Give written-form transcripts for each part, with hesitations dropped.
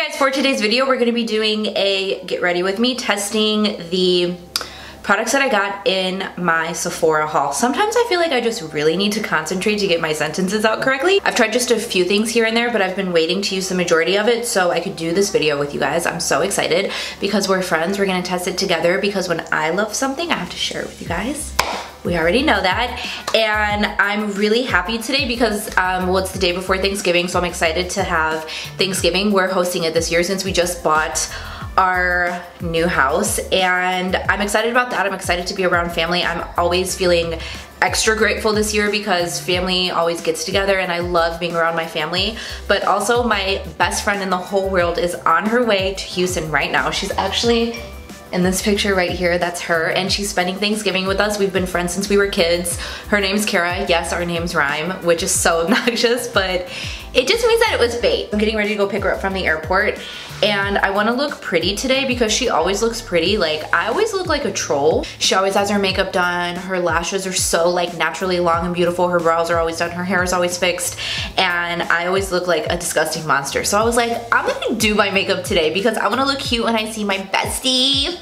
guys, for today's video, we're gonna be doing a get ready with me, testing the products that I got in my Sephora haul. Sometimes I feel like I just really need to concentrate to get my sentences out correctly. I've tried just a few things here and there, but I've been waiting to use the majority of it so I could do this video with you guys. I'm so excited because we're friends. We're gonna test it together because when I love something, I have to share it with you guys. We already know that. And I'm really happy today because, well, it's the day before Thanksgiving, so I'm excited to have Thanksgiving. We're hosting it this year since we just bought our new house, and I'm excited about that. I'm excited to be around family. I'm always feeling extra grateful this year because family always gets together and I love being around my family. But also my best friend in the whole world is on her way to Houston right now. She's actually in this picture right here, that's her, and she's spending Thanksgiving with us. We've been friends since we were kids. Her name's Kara. Yes, our names rhyme, which is so obnoxious, but it just means that it was fate. I'm getting ready to go pick her up from the airport, and I wanna look pretty today because she always looks pretty. Like, I always look like a troll. She always has her makeup done. Her lashes are so like naturally long and beautiful. Her brows are always done. Her hair is always fixed, and I always look like a disgusting monster. So I was like, I'm gonna do my makeup today because I wanna look cute when I see my bestie.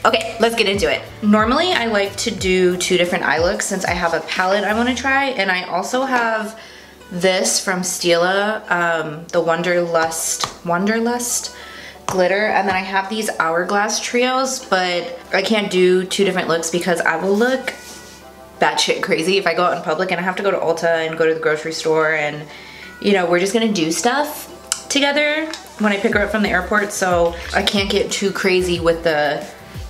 Okay, let's get into it. Normally I like to do 2 different eye looks since I have a palette I wanna try, and I also have this from Stila, the Wanderlust glitter, and then I have these Hourglass trios, but I can't do 2 different looks because I will look batshit crazy if I go out in public and I have to go to Ulta and go to the grocery store, and you know, we're just gonna do stuff together when I pick her up from the airport, so I can't get too crazy with the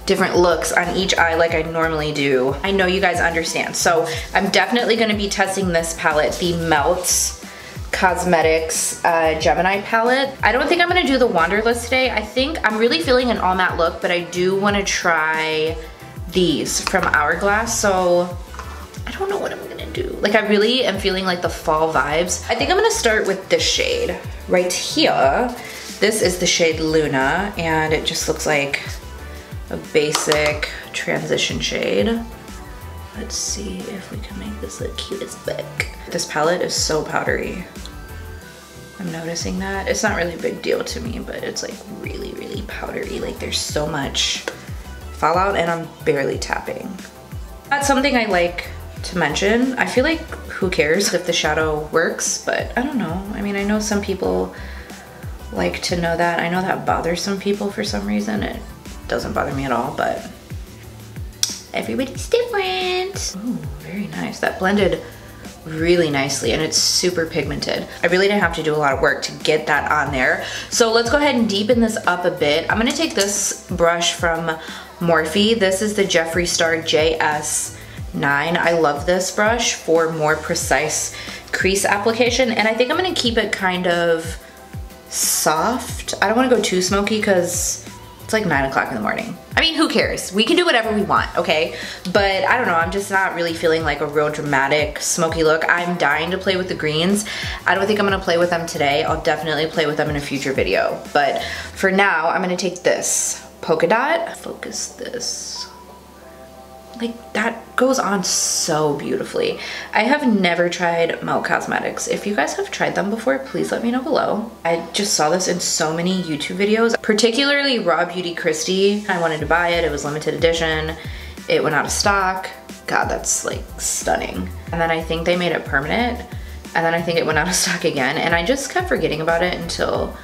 different looks on each eye like I normally do. I know you guys understand. So I'm definitely gonna be testing this palette, the Melts Cosmetics Gemini palette. I don't think I'm gonna do the Wanderlust today. I think I'm really feeling an all matte look, but I do wanna try these from Hourglass. So I don't know what I'm gonna do. Like, I really am feeling like the fall vibes. I think I'm gonna start with this shade right here. This is the shade Luna, and it just looks like a basic transition shade. Let's see if we can make this look cute as fuck. This palette is so powdery. I'm noticing that. It's not really a big deal to me, but it's like really, really powdery. Like, there's so much fallout and I'm barely tapping. That's something I like to mention. I feel like who cares if the shadow works, but I don't know. I mean, I know some people like to know that. I know that bothers some people for some reason. It doesn't bother me at all, but everybody's different. Ooh, very nice. That blended really nicely and it's super pigmented. I really didn't have to do a lot of work to get that on there. So let's go ahead and deepen this up a bit. I'm gonna take this brush from Morphe. This is the Jeffree Star JS9. I love this brush for more precise crease application, and I think I'm gonna keep it kind of soft. I don't wanna go too smoky because it's like 9 o'clock in the morning. I mean, who cares? We can do whatever we want, okay? But I don't know, I'm just not really feeling like a real dramatic smoky look. I'm dying to play with the greens. I don't think I'm gonna play with them today. I'll definitely play with them in a future video. But for now, I'm gonna take this Polka Dot. Focus this. Like, that goes on so beautifully. I have never tried Melt Cosmetics. If you guys have tried them before, please let me know below. I just saw this in so many YouTube videos, particularly Raw Beauty Christie. I wanted to buy it. It was limited edition. It went out of stock. God, that's like stunning. And then I think they made it permanent, and then I think it went out of stock again, and I just kept forgetting about it until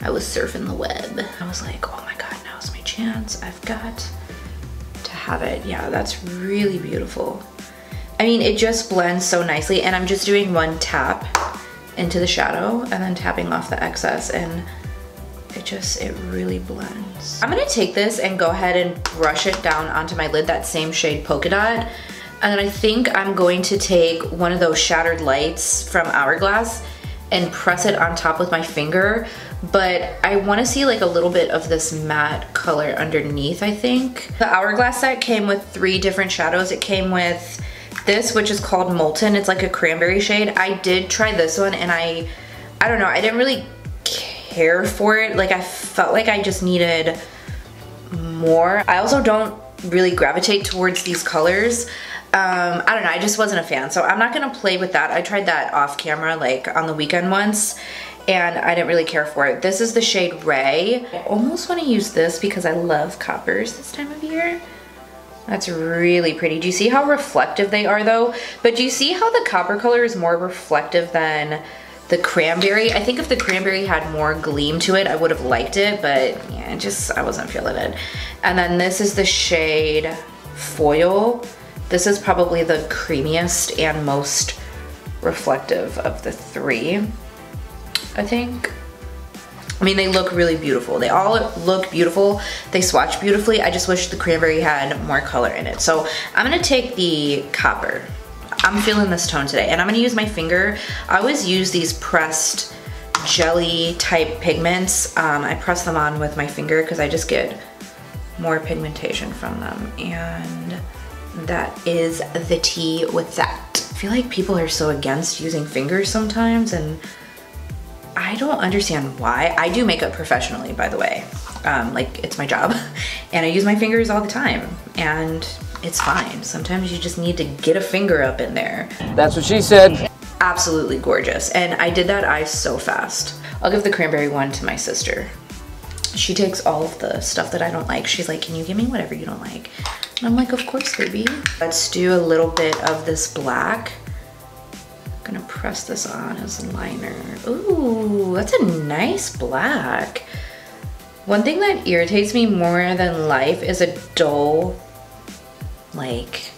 I was surfing the web. I was like, oh my God, now's my chance. I've got have it. Yeah, that's really beautiful. I mean, it just blends so nicely, and I'm just doing 1 tap into the shadow and then tapping off the excess, and it really blends. I'm gonna take this and go ahead and brush it down onto my lid, that same shade Polka Dot, and then I think I'm going to take one of those Shattered Lights from Hourglass and press it on top with my finger, but I want to see like a little bit of this matte color underneath, I think. The Hourglass set came with 3 different shadows. It came with this, which is called Molten. It's like a cranberry shade. I did try this one, and I don't know, I didn't really care for it. Like, I felt like I just needed more. I also don't really gravitate towards these colors. I don't know, I just wasn't a fan, so I'm not gonna play with that. I tried that off camera, like on the weekend once, and I didn't really care for it. This is the shade Ray. I almost want to use this because I love coppers this time of year. That's really pretty. Do you see how reflective they are though? But do you see how the copper color is more reflective than the cranberry? I think if the cranberry had more gleam to it, I would have liked it, but yeah, I wasn't feeling it. And then this is the shade Foil. This is probably the creamiest and most reflective of the three, I think. I mean, they look really beautiful. They all look beautiful. They swatch beautifully. I just wish the cranberry had more color in it. So I'm gonna take the copper. I'm feeling this tone today, and I'm gonna use my finger. I always use these pressed jelly type pigments. I press them on with my finger because I just get more pigmentation from them, and that is the tea with that. I feel like people are so against using fingers sometimes, and I don't understand why. I do makeup professionally, by the way. Like, it's my job, and I use my fingers all the time, and it's fine. Sometimes you just need to get a finger up in there. That's what she said. Absolutely gorgeous, and I did that eye so fast. I'll give the cranberry one to my sister. She takes all of the stuff that I don't like. She's like, can you give me whatever you don't like? And I'm like, of course, baby. Let's do a little bit of this black. I'm gonna press this on as a liner. Ooh, that's a nice black. One thing that irritates me more than life is a dull, like,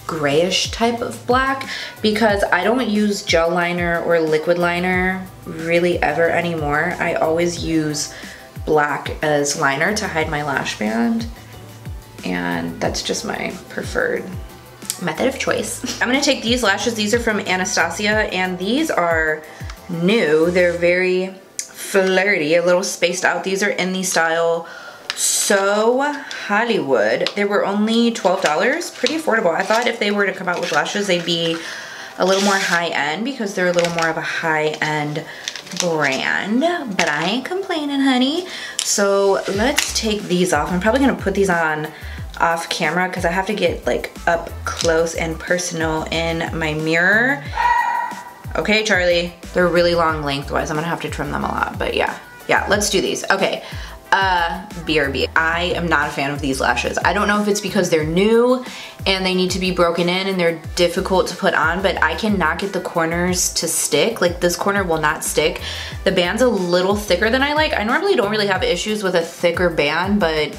grayish type of black, because I don't use gel liner or liquid liner really ever anymore. I always use black as liner to hide my lash band, and that's just my preferred method of choice. I'm gonna take these lashes. These are from Anastasia, and these are new. They're very flirty, a little spaced out. These are in the style So Hollywood. They were only $12, pretty affordable. I thought if they were to come out with lashes, they'd be a little more high-end because they're a little more of a high-end brand, but I ain't complaining, honey. So let's take these off. I'm probably gonna put these on off camera because I have to get like up close and personal in my mirror. Okay, Charlie. They're really long lengthwise. I'm gonna have to trim them a lot, but yeah, let's do these. Okay. BRB. I am not a fan of these lashes. I don't know if it's because they're new and they need to be broken in and they're difficult to put on, but I cannot get the corners to stick. Like, this corner will not stick. The band's a little thicker than I like. I normally don't really have issues with a thicker band, but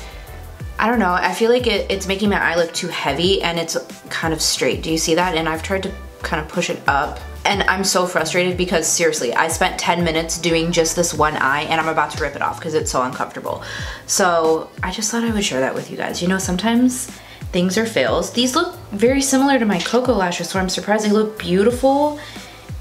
I don't know. I feel like it's making my eye look too heavy and it's kind of straight. Do you see that? And I've tried to kind of push it up. And I'm so frustrated because seriously, I spent 10 minutes doing just this one eye and I'm about to rip it off because it's so uncomfortable. So I just thought I would share that with you guys. You know, sometimes things are fails. These look very similar to my Cocoa lashes, so I'm surprised they look beautiful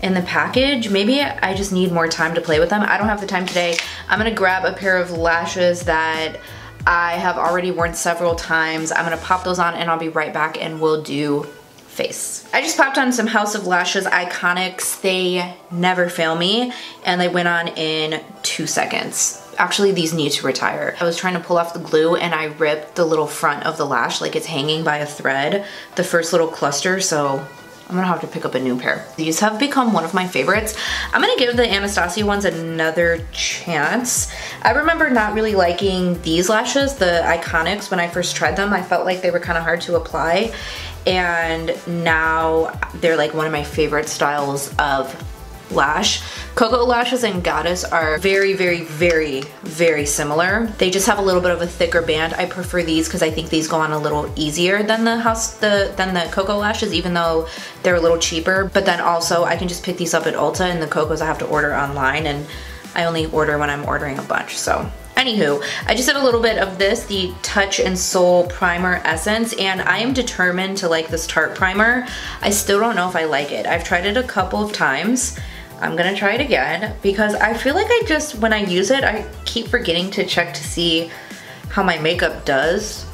in the package. Maybe I just need more time to play with them. I don't have the time today. I'm gonna grab a pair of lashes that I have already worn several times. I'm gonna pop those on and I'll be right back and we'll do face. I just popped on some House of Lashes Iconics. They never fail me, and they went on in 2 seconds. Actually, these need to retire. I was trying to pull off the glue and I ripped the little front of the lash, like it's hanging by a thread, the first little cluster, so I'm gonna have to pick up a new pair. These have become one of my favorites. I'm gonna give the Anastasia ones another chance. I remember not really liking these lashes, the Iconics, when I first tried them. I felt like they were kind of hard to apply, and now they're like one of my favorite styles of lash. Cocoa Lashes and Goddess are very, very, very, very similar. They just have a little bit of a thicker band. I prefer these because I think these go on a little easier than the Cocoa Lashes, even though they're a little cheaper. But then also I can just pick these up at Ulta, and the Cocos I have to order online, and I only order when I'm ordering a bunch. So anywho, I just did a little bit of this, the Touch and Soul Primer Essence, and I am determined to like this Tarte primer. I still don't know if I like it. I've tried it a couple of times. I'm gonna try it again because I feel like when I use it, I keep forgetting to check to see how my makeup does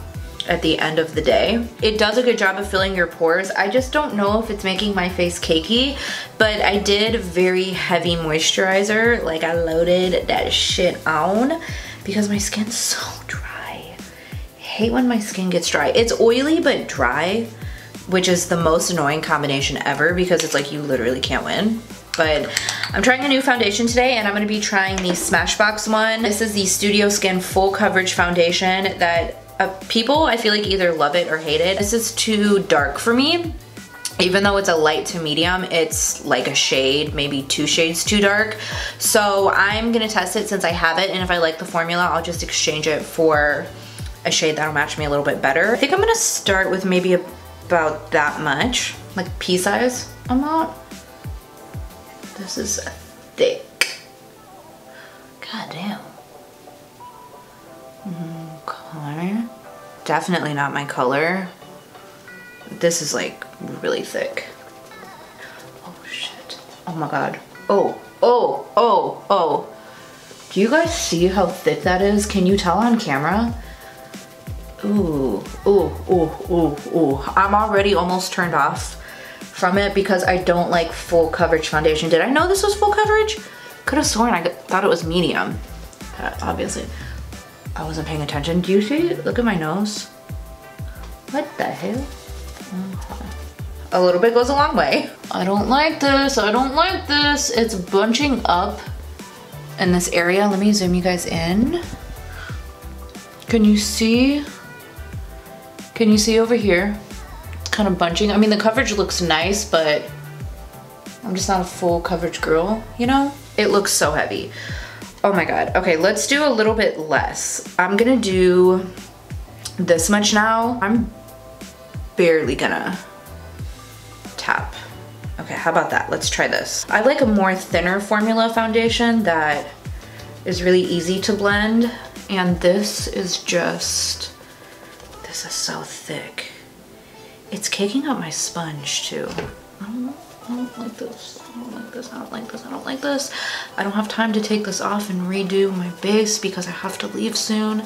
at the end of the day. It does a good job of filling your pores. I just don't know if it's making my face cakey, but I did very heavy moisturizer. Like, I loaded that shit on because my skin's so dry. I hate when my skin gets dry. It's oily but dry, which is the most annoying combination ever because it's like you literally can't win. But I'm trying a new foundation today, and I'm gonna be trying the Smashbox one. This is the Studio Skin Full Coverage Foundation that people, I feel like, either love it or hate it. This is too dark for me. Even though it's a light to medium, it's like a shade, maybe 2 shades too dark. So I'm gonna test it since I have it, and if I like the formula, I'll just exchange it for a shade that'll match me a little bit better. I think I'm gonna start with maybe about that much, like pea size amount. This is thick. God damn. Okay. Definitely not my color. This is like really thick. Oh shit. Oh my god. Oh. Do you guys see how thick that is? Can you tell on camera? Ooh. I'm already almost turned off from it because I don't like full coverage foundation. Did I know this was full coverage? Could have sworn I thought it was medium. Obviously, I wasn't paying attention. Do you see? Look at my nose. What the hell? A little bit goes a long way. I don't like this. I don't like this. It's bunching up in this area. Let me zoom you guys in. Can you see? Can you see over here? Kind of bunching. I mean, the coverage looks nice, but I'm just not a full coverage girl, you know? It looks so heavy. Oh my god. Okay, let's do a little bit less. I'm gonna do this much now. I'm barely gonna tap. Okay, how about that? Let's try this. I like a more thinner formula foundation that is really easy to blend, and this is just, this is so thick. It's caking up my sponge too. I don't like this. I don't like this. I don't like this. I don't like this. I don't have time to take this off and redo my base because I have to leave soon.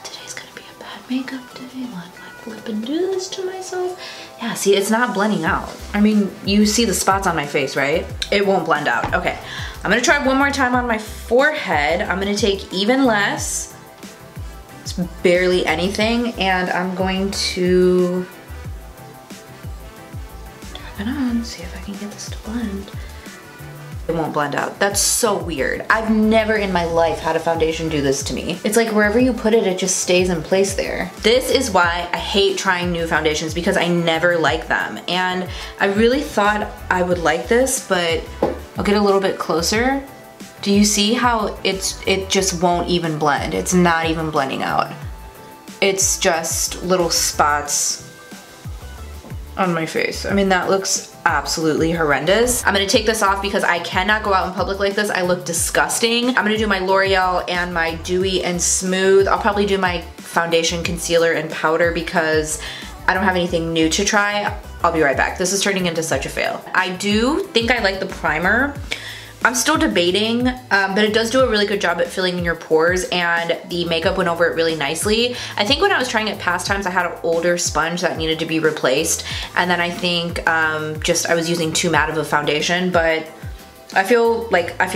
Today's gonna be a bad makeup day. Let my flip and do this to myself. Yeah, see, it's not blending out. I mean, you see the spots on my face, right? It won't blend out. Okay, I'm gonna try one more time on my forehead. I'm gonna take even less. It's barely anything, and I'm going to tap it on, see if I can get this to blend. It won't blend out. That's so weird. I've never in my life had a foundation do this to me. It's like wherever you put it, it just stays in place there. This is why I hate trying new foundations, because I never like them. And I really thought I would like this, but I'll get a little bit closer. Do you see how it just won't even blend? It's not even blending out. It's just little spots on my face. I mean, that looks absolutely horrendous. I'm gonna take this off because I cannot go out in public like this. I look disgusting. I'm gonna do my L'Oreal and my Dewy and Smooth. I'll probably do my foundation, concealer, and powder because I don't have anything new to try. I'll be right back. This is turning into such a fail. I do think I like the primer. I'm still debating, but it does do a really good job at filling in your pores, and the makeup went over it really nicely. I think when I was trying it past times, I had an older sponge that needed to be replaced, and then I think I was using too matte of a foundation, but I feel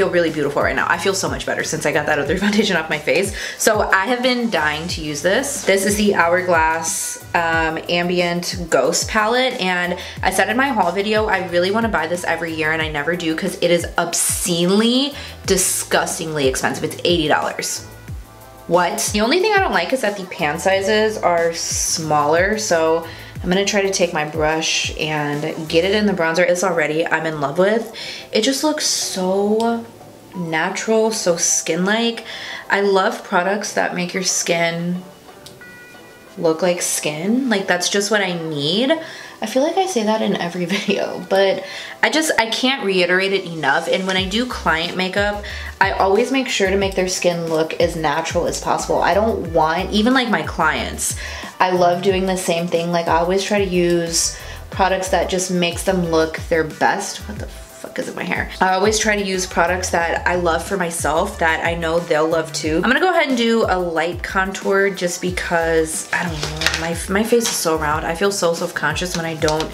really beautiful right now. I feel so much better since I got that other foundation off my face. So I have been dying to use this. This is the Hourglass Ambient Ghost palette, and I said in my haul video, I really want to buy this every year, and I never do because it is obscenely, disgustingly expensive. It's $80. What? The only thing I don't like is that the pan sizes are smaller, so I'm gonna try to take my brush and get it in the bronzer. This already I'm in love with. It just looks so natural, so skin-like. I love products that make your skin look like skin. Like, that's just what I need. I feel like I say that in every video, but I can't reiterate it enough. And when I do client makeup, I always make sure to make their skin look as natural as possible. I don't want, even like my clients, I love doing the same thing. Like, I always try to use products that just makes them look their best. What the fuck is in my hair? I always try to use products that I love for myself that I know they'll love too. I'm gonna go ahead and do a light contour just because, I don't know, my face is so round. I feel so self-conscious when I don't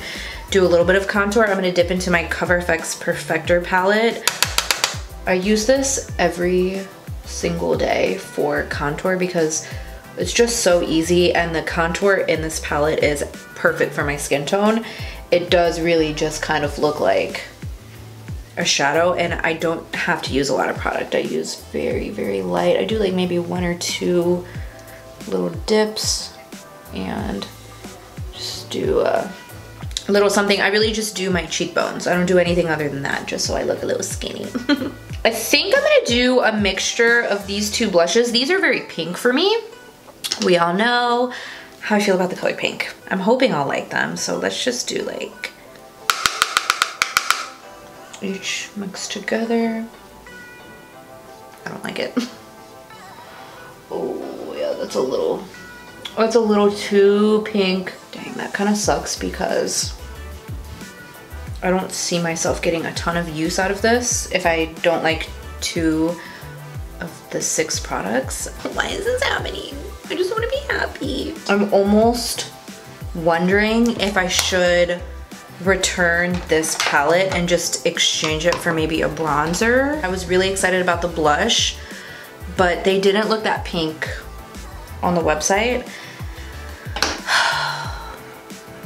do a little bit of contour. I'm gonna dip into my Cover FX Perfector palette. I use this every single day for contour because it's just so easy, and the contour in this palette is perfect for my skin tone. It does really just kind of look like a shadow, and I don't have to use a lot of product. I use very, very light. I do like maybe 1 or 2 little dips and just do a little something. I really just do my cheekbones. I don't do anything other than that, just so I look a little skinny. I think I'm gonna do a mixture of these 2 blushes. These are very pink for me. We all know how I feel about the color pink. I'm hoping I'll like them, so let's just do like each mixed together. I don't like it. Oh yeah, that's a little too pink. Dang, that kind of sucks because I don't see myself getting a ton of use out of this if I don't like 2 of the 6 products. Why is this happening? I just want to be happy. I'm almost wondering if I should return this palette and just exchange it for maybe a bronzer. I was really excited about the blush, but they didn't look that pink on the website.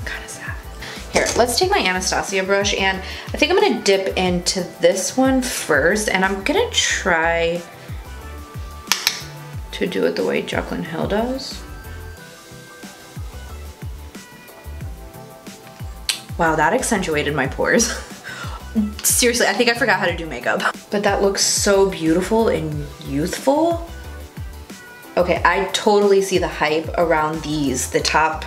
Kind of sad. Here, let's take my Anastasia brush, and I think I'm gonna dip into this one first, and I'm gonna try to do it the way Jaclyn Hill does. Wow, that accentuated my pores. Seriously, I think I forgot how to do makeup. But that looks so beautiful and youthful. Okay, I totally see the hype around these, the top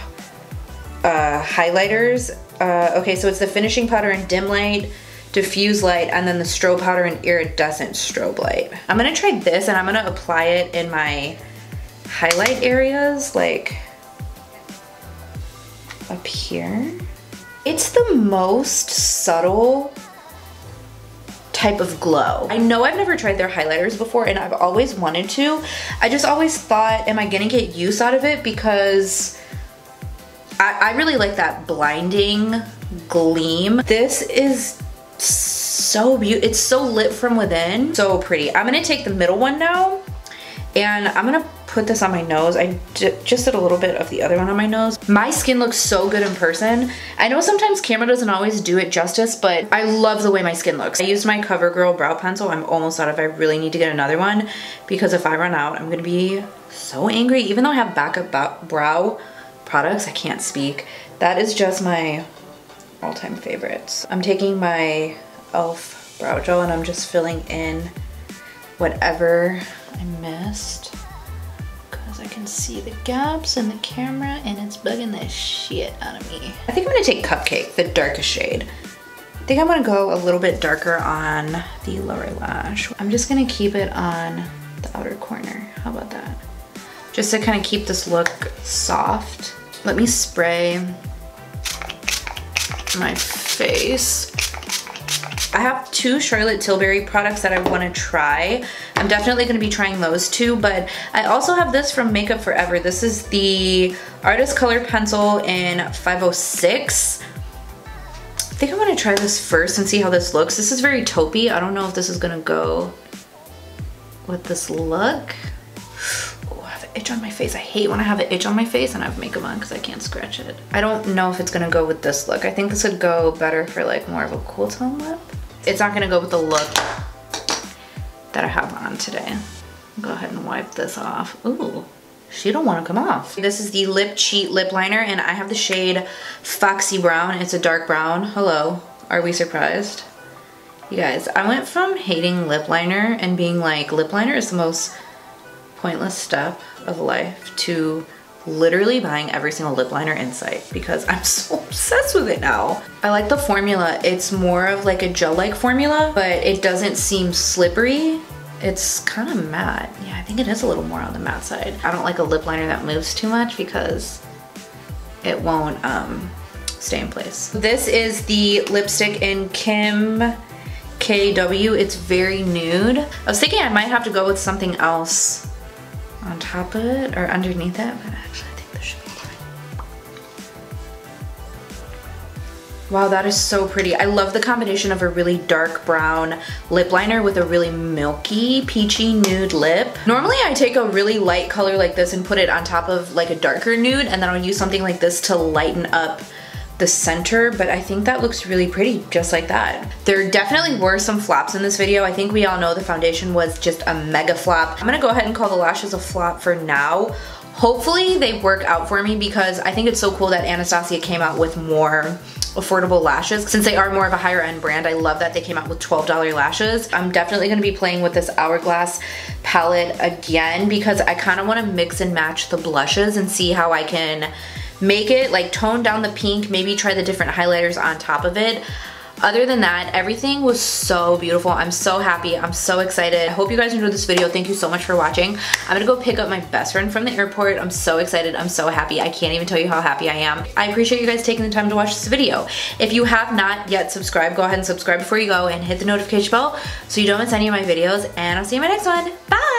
highlighters. Okay, so it's the finishing powder in dim light, diffuse light, and then the strobe powder in iridescent strobe light. I'm gonna try this, and I'm gonna apply it in my highlight areas, like up here. It's the most subtle type of glow. I know I've never tried their highlighters before, and I've always wanted to. I just always thought, am I gonna get use out of it? Because I really like that blinding gleam. This is so beautiful. It's so lit from within. So pretty. I'm gonna take the middle one now, and I'm gonna put this on my nose. I just did a little bit of the other one on my nose. My skin looks so good in person. I know sometimes camera doesn't always do it justice, but I love the way my skin looks. I used my CoverGirl brow pencil. I'm almost out of it. I really need to get another one, because if I run out, I'm gonna be so angry. Even though I have backup brow products, I can't speak. That is just my all-time favorites. I'm taking my e.l.f. brow gel, and I'm just filling in whatever I missed, because I can see the gaps in the camera and it's bugging the shit out of me. I think I'm gonna take Cupcake, the darkest shade. I think I'm gonna go a little bit darker on the lower lash. I'm just gonna keep it on the outer corner. How about that? Just to kind of keep this look soft. Let me spray my face. I have 2 Charlotte Tilbury products that I want to try. I'm definitely going to be trying those 2, but I also have this from Makeup Forever. This is the Artist Color Pencil in 506. I think I'm going to try this first and see how this looks. This is very taupey. I don't know if this is going to go with this look. Oh, I have an itch on my face. I hate when I have an itch on my face and I have makeup on because I can't scratch it. I don't know if it's going to go with this look. I think this would go better for like more of a cool tone lip. It's not gonna go with the look that I have on today. I'll go ahead and wipe this off. Ooh, she don't wanna come off. This is the Lip Cheat lip liner, and I have the shade Foxy Brown. It's a dark brown. Hello, are we surprised? You guys, I went from hating lip liner and being like, lip liner is the most pointless step of life, to literally buying every single lip liner in sight because I'm so obsessed with it now. I like the formula. It's more of like a gel-like formula, but it doesn't seem slippery. It's kind of matte. Yeah, I think it is a little more on the matte side. I don't like a lip liner that moves too much because it won't stay in place. This is the lipstick in Kim KW. It's very nude. I was thinking I might have to go with something else on top of it or underneath it, but actually I think this should be fine. Wow, that is so pretty. I love the combination of a really dark brown lip liner with a really milky, peachy nude lip. Normally I take a really light color like this and put it on top of like a darker nude, and then I'll use something like this to lighten up the center, but I think that looks really pretty just like that. There definitely were some flops in this video. I think we all know the foundation was just a mega flop. I'm gonna go ahead and call the lashes a flop for now. Hopefully they work out for me because I think it's so cool that Anastasia came out with more affordable lashes. Since they are more of a higher end brand, I love that they came out with $12 lashes. I'm definitely gonna be playing with this Hourglass palette again because I kind of want to mix and match the blushes and see how I can make it, like tone down the pink, maybe try the different highlighters on top of it. Other than that, everything was so beautiful. I'm so happy. I'm so excited. I hope you guys enjoyed this video. Thank you so much for watching. I'm gonna go pick up my best friend from the airport. I'm so excited. I'm so happy. I can't even tell you how happy I am. I appreciate you guys taking the time to watch this video. If you have not yet subscribed, go ahead and subscribe before you go and hit the notification bell so you don't miss any of my videos, and I'll see you in my next one. Bye!